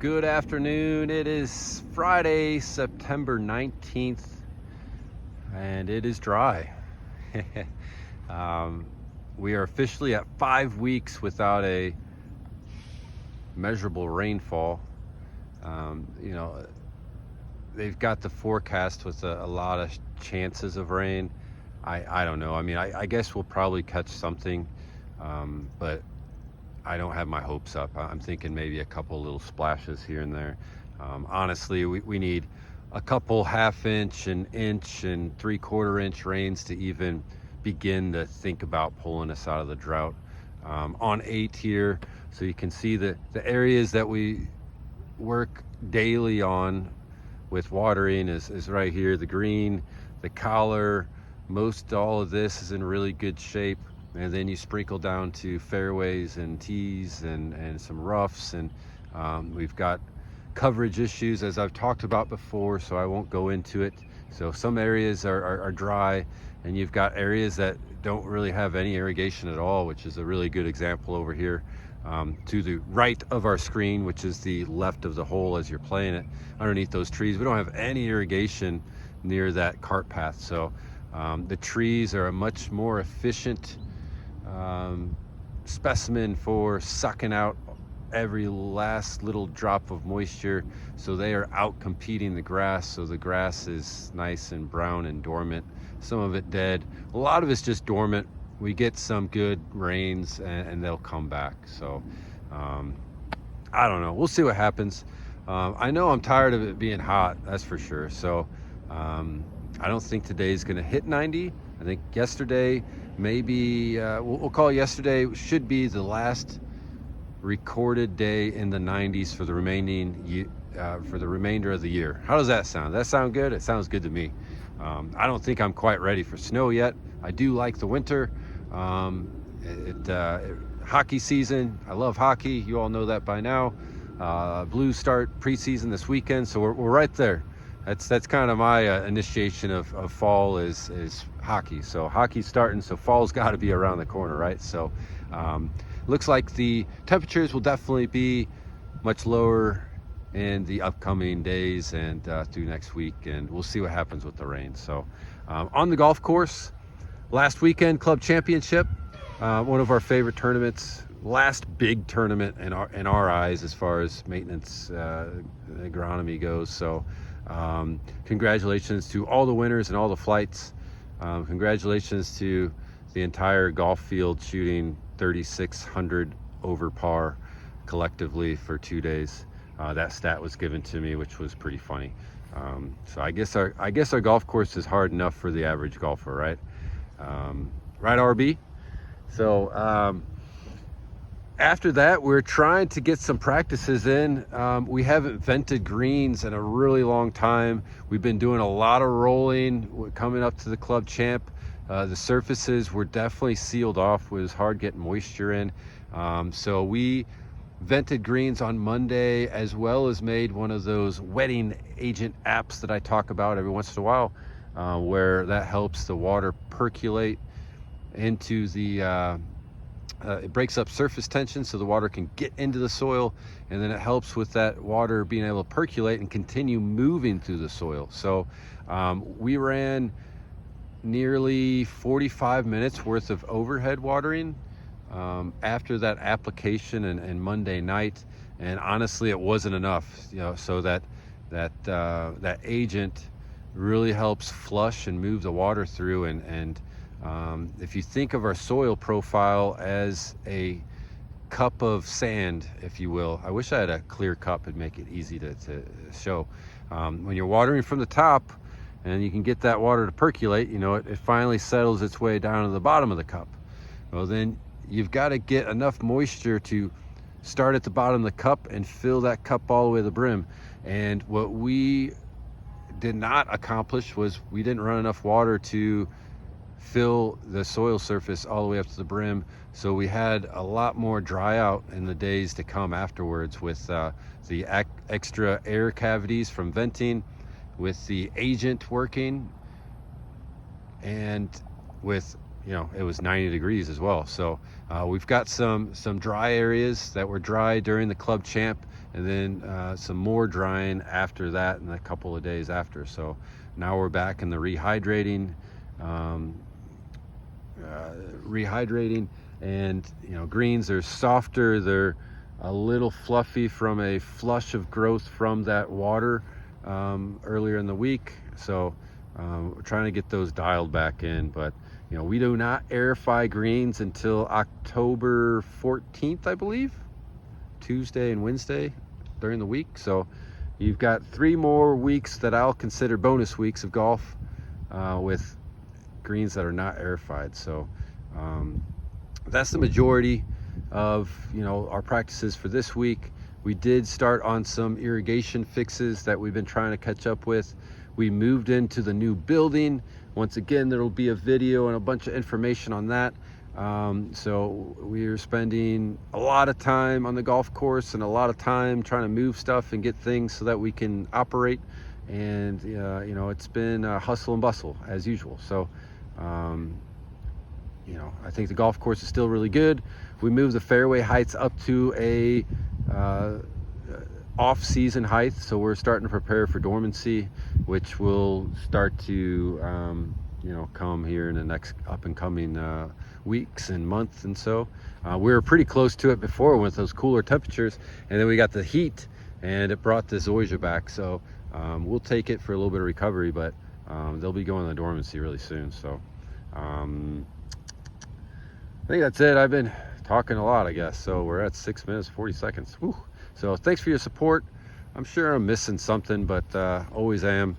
Good afternoon. It is Friday, September 19th, and it is dry. We are officially at 5 weeks without a measurable rainfall. They've got the forecast with a lot of chances of rain. I don't know. I guess we'll probably catch something, but I don't have my hopes up. I'm thinking maybe a couple little splashes here and there. Honestly, we need a couple half-inch, an inch, and three-quarter-inch rains to even begin to think about pulling us out of the drought. On 8 here, so you can see the areas that we work daily on with watering is right here. The green, the collar, most all of this is in really good shape. And then you sprinkle down to fairways and tees and some roughs, and we've got coverage issues as I've talked about before, so I won't go into it. So some areas are dry, and you've got areas that don't really have any irrigation at all, which is a really good example over here to the right of our screen, which is the left of the hole as you're playing it. Underneath those trees, we don't have any irrigation near that cart path, so the trees are a much more efficient specimen for sucking out every last little drop of moisture, so they are out competing the grass. So the grass is nice and brown and dormant, some of it dead, a lot of it's just dormant. We get some good rains and they'll come back. So I don't know, we'll see what happens. I know I'm tired of it being hot, that's for sure. So I don't think today's gonna hit 90. I think yesterday, maybe we'll call yesterday should be the last recorded day in the 90s for the remainder of the year. How does that sound? That sound good? It sounds good to me. I don't think I'm quite ready for snow yet. I do like the winter. Hockey season. I love hockey. You all know that by now. Blues start preseason this weekend, so we're right there. That's kind of my initiation of fall is hockey. So hockey's starting, so fall's got to be around the corner, right? So looks like the temperatures will definitely be much lower in the upcoming days and through next week, and we'll see what happens with the rain. So on the golf course, last weekend, club championship, one of our favorite tournaments, last big tournament in our eyes as far as maintenance agronomy goes. So congratulations to all the winners and all the flights. Congratulations to the entire golf field shooting 3,600 over par collectively for 2 days. That stat was given to me, which was pretty funny. So I guess our golf course is hard enough for the average golfer, right? Right, RB? So after that, we're trying to get some practices in. We haven't vented greens in a really long time. We've been doing a lot of rolling coming up to the club champ. The surfaces were definitely sealed off. It was hard getting moisture in. So we vented greens on Monday, as well as made one of those wetting agent apps that I talk about every once in a while, where that helps the water percolate into the it breaks up surface tension so the water can get into the soil, and then it helps with that water being able to percolate and continue moving through the soil. So we ran nearly 45 minutes worth of overhead watering after that application and Monday night, and honestly it wasn't enough, so that agent really helps flush and move the water through, and if you think of our soil profile as a cup of sand, if you will. I wish I had a clear cup and make it easy to show. When you're watering from the top and you can get that water to percolate, it finally settles its way down to the bottom of the cup. Well, then you've got to get enough moisture to start at the bottom of the cup and fill that cup all the way to the brim. And what we did not accomplish was we didn't run enough water to fill the soil surface all the way up to the brim. So we had a lot more dry out in the days to come afterwards with the extra air cavities from venting, with the agent working, and with you know, it was 90 degrees as well. So we've got some dry areas that were dry during the club champ, and then some more drying after that in a couple of days after. So now we're back in the rehydrating, and you know, greens are softer, they're a little fluffy from a flush of growth from that water earlier in the week. So we're trying to get those dialed back in, but you know, we do not aerify greens until October 14th, I believe, Tuesday and Wednesday during the week. So you've got 3 more weeks that I'll consider bonus weeks of golf with greens that are not aerified. So that's the majority of, you know, our practices for this week. We did start on some irrigation fixes that we've been trying to catch up with. We moved into the new building. Once again, there will be a video and a bunch of information on that. So we're spending a lot of time on the golf course and a lot of time trying to move stuff and get things so that we can operate. And you know, it's been hustle and bustle as usual. So you know, I think the golf course is still really good. We moved the fairway heights up to a off-season height, so we're starting to prepare for dormancy, which will start to you know, come here in the next up and coming weeks and months. And so we were pretty close to it before with those cooler temperatures, and then we got the heat and it brought the zoysia back. So we'll take it for a little bit of recovery, but they'll be going to dormancy really soon. So I think that's it. I've been talking a lot, I guess. So we're at 6 minutes 40 seconds. Woo. So thanks for your support. I'm sure I'm missing something, but always am.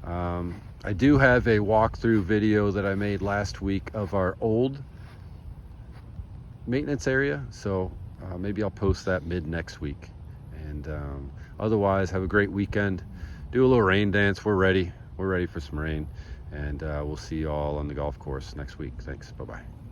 I do have a walkthrough video that I made last week of our old maintenance area, so maybe I'll post that mid next week. And otherwise, have a great weekend. Do a little rain dance. We're ready for some rain, and we'll see you all on the golf course next week. Thanks. Bye-bye.